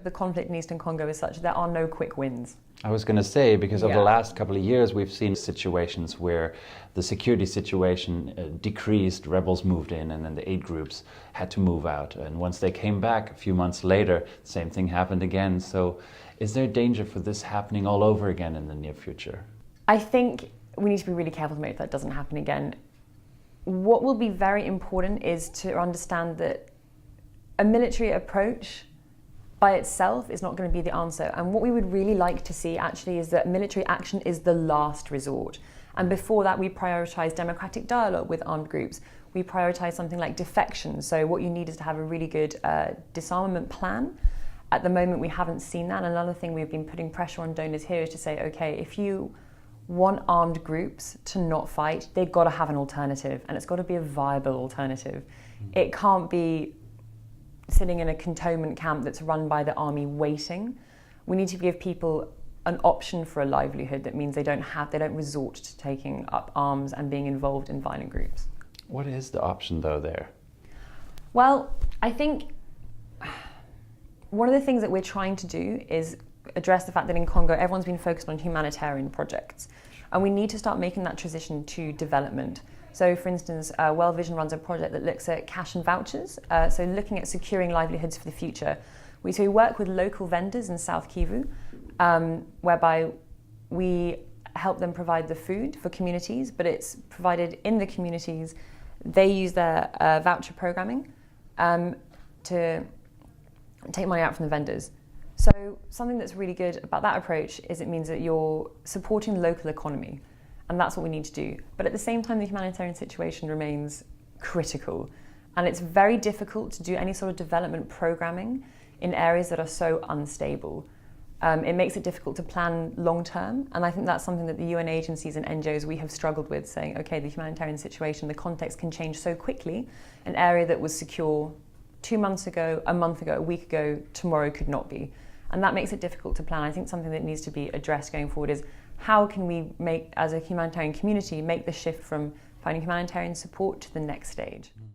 the conflict in Eastern Congo is such there are no quick wins. I was going to say, because over the last couple of years, we've seen situations where the security situation decreased, rebels moved in, and then the aid groups had to move out. And once they came back, a few months later, the same thing happened again. So is there danger for this happening all over again in the near future? I think we need to be really careful to make that doesn't happen again. What will be very important is to understand that a military approach by itself is not going to be the answer. And what we would really like to see actually is that military action is the last resort. And before that, we prioritise democratic dialogue with armed groups. We prioritise something like defection. So what you need is to have a really good disarmament plan. At the moment, we haven't seen that. And another thing we've been putting pressure on donors here is to say, okay, if you want armed groups to not fight, they've got to have an alternative, and it's got to be a viable alternative. It can't be sitting in a cantonment camp that's run by the army waiting. We need to give people an option for a livelihood that means they don't resort to taking up arms and being involved in violent groups. What is the option though there? Well, I think one of the things that we're trying to do is address the fact that in Congo everyone's been focused on humanitarian projects, and we need to start making that transition to development. So, for instance, World Vision runs a project that looks at cash and vouchers, so looking at securing livelihoods for the future. So we work with local vendors in South Kivu, whereby we help them provide the food for communities, but it's provided in the communities. They use their voucher programming to take money out from the vendors. So something that's really good about that approach is it means that you're supporting the local economy. And that's what we need to do. But at the same time, the humanitarian situation remains critical. And it's very difficult to do any sort of development programming in areas that are so unstable. It makes it difficult to plan long term. And I think that's something that the UN agencies and NGOs, we have struggled with, saying, okay, the humanitarian situation, the context can change so quickly. An area that was secure 2 months ago, a month ago, a week ago, tomorrow could not be. And that makes it difficult to plan. I think something that needs to be addressed going forward is how can we make, as a humanitarian community, make the shift from finding humanitarian support to the next stage?